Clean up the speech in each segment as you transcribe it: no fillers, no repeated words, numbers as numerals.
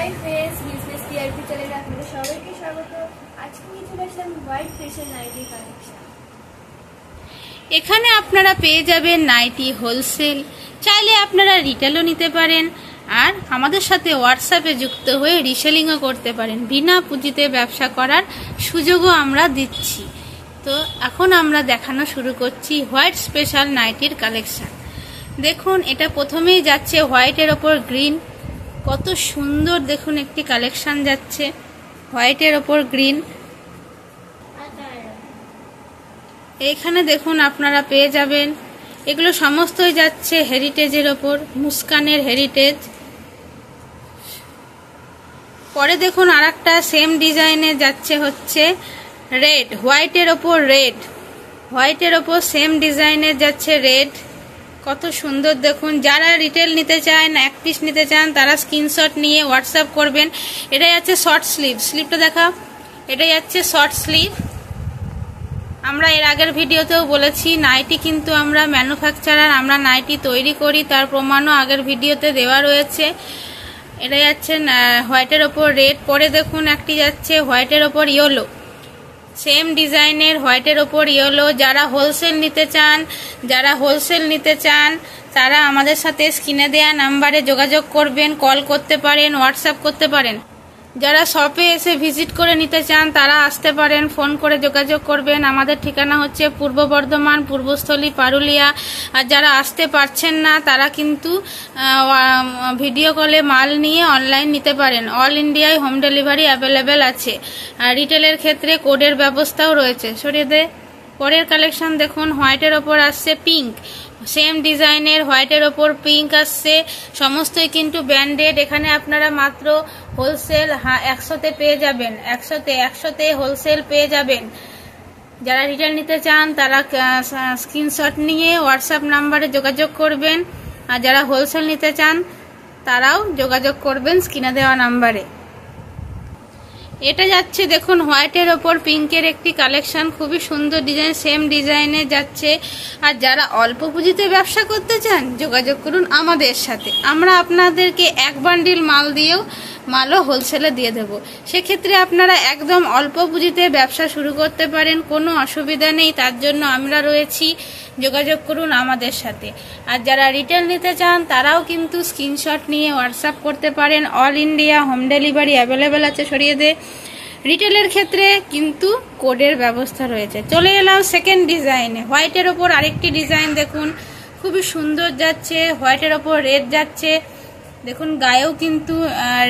Hi friends, business TRP চ্যানেলে আপনাদের সবাইকে স্বাগত। আজকে নিয়ে চলে আসলাম হোয়াইট ফ্যাশন নাইটি কালেকশন। এখানে আপনারা পেয়ে যাবেন নাইটি হোলসেল, চাইলে আপনারা রিটেলও নিতে পারেন, আর আমাদের সাথে হোয়াটসঅ্যাপে যুক্ত হয়ে রিসেলিংও করতে পারেন। বিনা পুঁজিতে ব্যবসা করার সুযোগও আমরা দিচ্ছি। তো এখন আমরা দেখানো শুরু করছি হোয়াইট স্পেশাল নাইটির কালেকশন। দেখুন, এটা প্রথমেই যাচ্ছে হোয়াইটের ওপর গ্রিন। কত সুন্দর দেখুন একটি কালেকশন যাচ্ছে হোয়াইটের ওপর গ্রিন। এখানে দেখুন আপনারা পেয়ে যাবেন, এগুলো সমস্তই যাচ্ছে হেরিটেজের ওপর, মুস্কানের হেরিটেজ। পরে দেখুন আরেকটা সেম ডিজাইনে যাচ্ছে হচ্ছে রেড, হোয়াইটের ওপর রেড, হোয়াইটের ওপর সেম ডিজাইনে যাচ্ছে রেড। কত সুন্দর দেখুন। যারা রিটেল নিতে চান, এক পিস নিতে চান, তারা স্ক্রিনশট নিয়ে হোয়াটসঅ্যাপ করবেন। এটাই যাচ্ছে শর্ট স্লিভ, স্লিভটা দেখা, এটাই যাচ্ছে শর্ট স্লিভ। আমরা এর আগের ভিডিওতেও বলেছি নাইটি কিন্তু আমরা ম্যানুফ্যাকচারার, আমরা নাইটি তৈরি করি, তার প্রমাণও আগের ভিডিওতে দেওয়া রয়েছে। এটা যাচ্ছে হোয়াইটের ওপর রেড। পরে দেখুন একটি যাচ্ছে হোয়াইটের ওপর ইয়েলো, সেম ডিজাইনের হোয়াইটের ওপর ইয়েলো। যারা হোলসেল নিতে চান তারা আমাদের সাথে স্ক্রিনে দেওয়া নাম্বারে যোগাযোগ করবেন, কল করতে পারেন, হোয়াটসঅ্যাপ করতে পারেন। যারা শপে এসে ভিজিট করে নিতে চান তারা আসতে পারেন, ফোন করে যোগাযোগ করবেন। আমাদের ঠিকানা হচ্ছে পূর্ব বর্ধমান, পূর্বস্থলী, পারুলিয়া। আর যারা আসতে পারছেন না তারা কিন্তু ভিডিও কলে মাল নিয়ে অনলাইন নিতে পারেন। অল ইন্ডিয়ায় হোম ডেলিভারি অ্যাভেলেবেল আছে। আর রিটেলের ক্ষেত্রে কোডের ব্যবস্থাও রয়েছে। সরিয়ে দে। পরের কালেকশন দেখুন, হোয়াইটের ওপর আসছে পিঙ্ক, সেম ডিজাইনের হোয়াইটের ওপর পিঙ্ক আসছে। সমস্তই কিন্তু ব্র্যান্ডেড। এখানে আপনারা মাত্র হোলসেল 100তে পেয়ে যাবেন, 100তে হোলসেল পেয়ে যাবেন। যারা রিটেল নিতে চান তারা স্ক্রিনশট নিয়ে হোয়াটসঅ্যাপ নাম্বারে যোগাযোগ করবেন, আর যারা হোলসেল নিতে চান তারাও যোগাযোগ করবেন স্ক্রিনে দেওয়া নাম্বারে। এটা যাচ্ছে দেখুন হোয়াইটের ওপর পিঙ্কের একটি কালেকশন, খুবই সুন্দর ডিজাইন, সেম ডিজাইনে যাচ্ছে। আর যারা অল্প পুঁজিতে ব্যবসা করতে চান যোগাযোগ করুন আমাদের সাথে। আমরা আপনাদেরকে এক বান্ডিল মাল দিয়েও মালও হোলসেলে দিয়ে দেব। সেক্ষেত্রে আপনারা একদম অল্প পুঁজিতে ব্যবসা শুরু করতে পারেন, কোনো অসুবিধা নেই। তার জন্য আমরা রয়েছি, যোগাযোগ করুন আমাদের সাথে। আর যারা রিটেল নিতে চান তারাও কিন্তু স্ক্রিনশট নিয়ে হোয়াটসঅ্যাপ করতে পারেন। All India home delivery available আছে। সরিয়ে দে। রিটেলের ক্ষেত্রে কিন্তু কোডের ব্যবস্থা রয়েছে। চলে এলাম সেকেন্ড ডিজাইনে, হোয়াইটের ওপর আরেকটি ডিজাইন দেখুন, খুবই সুন্দর যাচ্ছে। হোয়াইটের ওপর রেড যাচ্ছে, দেখুন গায়েও কিন্তু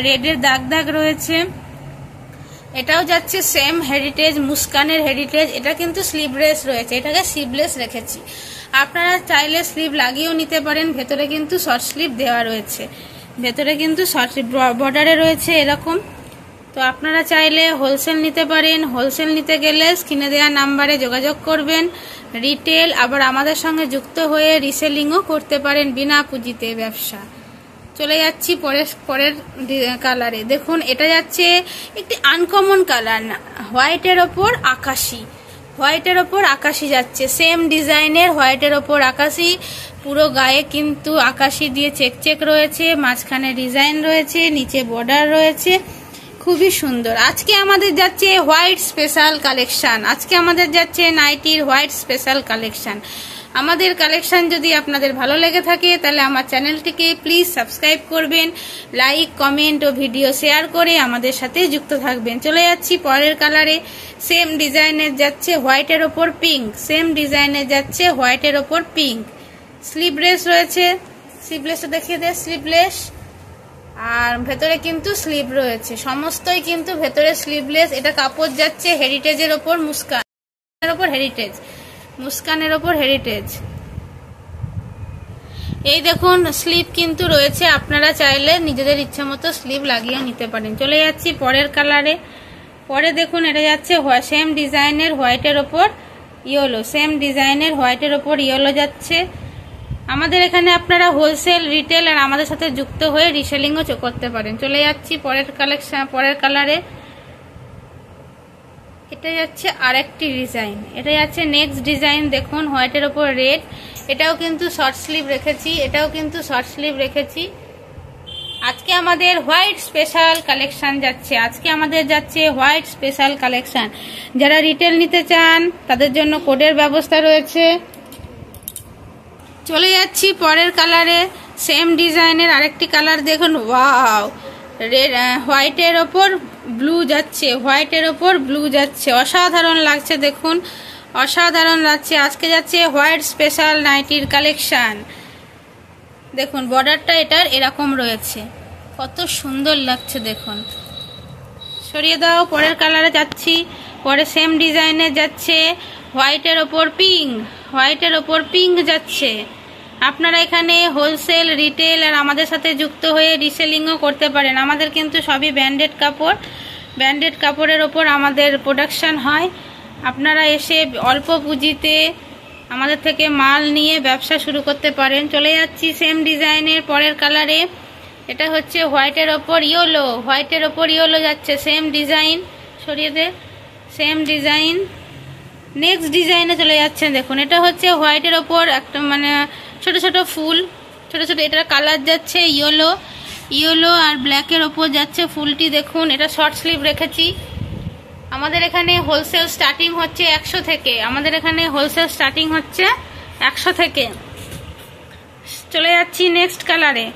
রেডের দাগ দাগ রয়েছে। এটাও যাচ্ছে সেম হেরিটেজ, মুস্কানের হেরিটেজ। এটা কিন্তু স্লিভলেস রয়েছে, এটাকে স্লিভলেস রেখেছি। আপনারা চাইলে স্লিভ লাগিয়েও নিতে পারেন। ভেতরে কিন্তু শর্ট স্লিভ দেওয়া রয়েছে, ভেতরে কিন্তু শর্ট বর্ডারে রয়েছে এরকম। তো আপনারা চাইলে হোলসেল নিতে পারেন। হোলসেল নিতে গেলে স্ক্রিনে দেওয়া নাম্বারে যোগাযোগ করবেন। রিটেল আবার আমাদের সঙ্গে যুক্ত হয়ে রিসেলিংও করতে পারেন বিনা পুঁজিতে ব্যবসা। চলে যাচ্ছি পরের কালারে। দেখুন, এটা যাচ্ছে একটি আনকমন কালার, হোয়াইটের ওপর আকাশি, হোয়াইটের ওপর আকাশি যাচ্ছে, সেম ডিজাইনের হোয়াইটের ওপর আকাশি। পুরো গায়ে কিন্তু আকাশি দিয়ে চেক রয়েছে, মাঝখানে ডিজাইন রয়েছে, নিচে বর্ডার রয়েছে, খুবই সুন্দর। আজকে আমাদের যাচ্ছে হোয়াইট স্পেশাল কালেকশন, আজকে আমাদের যাচ্ছে নাইটির হোয়াইট স্পেশাল কালেকশন। আমাদের কালেকশন যদি আপনাদের ভালো লেগে থাকে তাহলে আমার চ্যানেলটিকে প্লিজ সাবস্ক্রাইব করবেন, লাইক, কমেন্ট ও ভিডিও শেয়ার করে আমাদের সাথে যুক্ত থাকবেন। চলে যাচ্ছি পরের কালারে, সেম ডিজাইনের যাচ্ছে হোয়াইটের ওপর পিঙ্ক, সেম ডিজাইনের যাচ্ছে হোয়াইটের ওপর পিঙ্ক। স্লিভলেস রয়েছে, স্লিভলেসটা দেখিয়ে দে, স্লিভলেস। আর ভেতরে কিন্তু স্লিভ রয়েছে, সমস্তই কিন্তু ভেতরে স্লিভলেস। এটা কাপড় যাচ্ছে হেরিটেজের ওপর, মুস্কানের ওপর হেরিটেজ, মুস্কানের ওপর হেরিটেজ। এই দেখুন স্লিভ কিন্তু রয়েছে, আপনারা চাইলে নিজেদের ইচ্ছা মতো স্লিভ লাগিয়ে নিতে পারেন। চলে যাচ্ছি পরের কালারে। পরে দেখুন, এটা যাচ্ছে সেম ডিজাইনের হোয়াইটের ওপর ইয়েলো, সেম ডিজাইনের হোয়াইটের ওপর ইয়েলো যাচ্ছে। আমাদের এখানে আপনারা হোলসেল, রিটেল আর আমাদের সাথে যুক্ত হয়ে রিসেলিংও করতে পারেন। চলে যাচ্ছি পরের কালেকশন, পরের কালারে। এটা যাচ্ছে আরেকটি ডিজাইন, এটা যাচ্ছে নেক্সট ডিজাইন। দেখুন হোয়াইটের ওপর রেড, এটাও কিন্তু শর্ট স্লিভ রেখেছি, এটাও কিন্তু শর্ট স্লিভ রেখেছি। আজকে আমাদের হোয়াইট স্পেশাল কালেকশন যাচ্ছে, হোয়াইট স্পেশাল কালেকশন। যারা রিটেল নিতে চান তাদের জন্য কোডের ব্যবস্থা রয়েছে। চলে যাচ্ছি পরের কালারে, সেম ডিজাইনের আরেকটি কালার দেখুন। ওয়াও, রেড হোয়াইটের ওপর ব্লু যাচ্ছে, অসাধারণ লাগছে দেখুন, অসাধারণ লাগছে। আজকে যাচ্ছে হোয়াইট স্পেশাল নাইটির কালেকশন। দেখুন বর্ডারটা এটার এরকম রয়েছে, কত সুন্দর লাগছে দেখুন। সরিয়ে দাও, পরের কালারে যাচ্ছি। পরে সেম ডিজাইনে যাচ্ছে হোয়াইটের ওপর পিঙ্ক যাচ্ছে। আপনারা এখানে হোলসেল, রিটেল আর আমাদের সাথে যুক্ত হয়ে রিসেলিংও করতে পারেন। আমাদের কিন্তু সবই ব্র্যান্ডেড কাপড়ের ওপর আমাদের প্রোডাকশন হয়। আপনারা এসে অল্প পুঁজিতে আমাদের থেকে মাল নিয়ে ব্যবসা শুরু করতে পারেন। চলে যাচ্ছি সেম ডিজাইনের পরের কালারে। এটা হচ্ছে হোয়াইটের ওপর ইয়েলো যাচ্ছে, সেম ডিজাইন। সরিয়ে দে, সেম ডিজাইন। নেক্সট ডিজাইনে চলে যাচ্ছেন দেখুন। এটা হচ্ছে হোয়াইটের ওপর একটা মানে ছোট ছোট ফুল, এটার কালার যাচ্ছে ইয়েলো আর ব্ল্যাকের ওপর যাচ্ছে ফুলটি দেখুন। এটা শর্ট স্লিভ রেখেছি। আমাদের এখানে হোলসেল স্টার্টিং হচ্ছে 100 থেকে। চলে যাচ্ছি নেক্সট কালারে।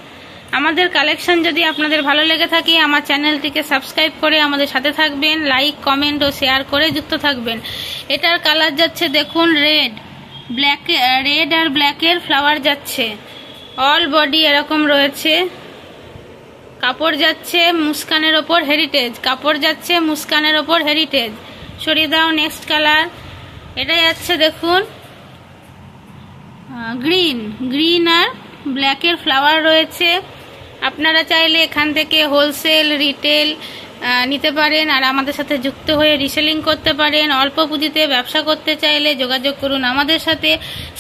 আমাদের কালেকশন যদি আপনাদের ভালো লেগে থাকে আমার চ্যানেলটিকে সাবস্ক্রাইব করে আমাদের সাথে থাকবেন, লাইক, কমেন্ট ও শেয়ার করে যুক্ত থাকবেন। এটার কালার যাচ্ছে দেখুন রেড আর ব্ল্যাকের ফ্লাওয়ার যাচ্ছে, অল বডি এরকম রয়েছে। কাপড় যাচ্ছে মুস্কানের ওপর হেরিটেজ। সরিয়ে দাও, নেক্সট কালার। এটা যাচ্ছে দেখুন গ্রিন আর ব্ল্যাকের ফ্লাওয়ার রয়েছে। আপনারা চাইলে এখান থেকে হোলসেল, রিটেল নিতে পারেন আর আমাদের সাথে যুক্ত হয়ে রিসেলিং করতে পারেন। অল্প পুঁজিতে ব্যবসা করতে চাইলে যোগাযোগ করুন আমাদের সাথে।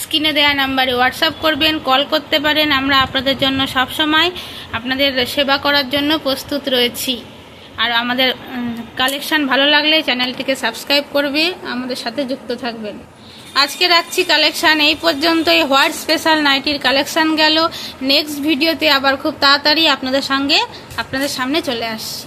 স্ক্রিনে দেওয়া নাম্বারে হোয়াটসঅ্যাপ করবেন, কল করতে পারেন। আমরা আপনাদের জন্য সবসময় আপনাদের সেবা করার জন্য প্রস্তুত রয়েছি। আর আমাদের কালেকশন ভালো লাগলে চ্যানেলটিকে সাবস্ক্রাইব করবে, আমাদের সাথে যুক্ত থাকবেন। আজকে রাখছি কালেকশন এই পর্যন্তই। হোয়াইট স্পেশাল নাইটির কালেকশন গেল। নেক্সট ভিডিওতে আবার খুব তাড়াতাড়ি আপনাদের সামনে চলে আসছি।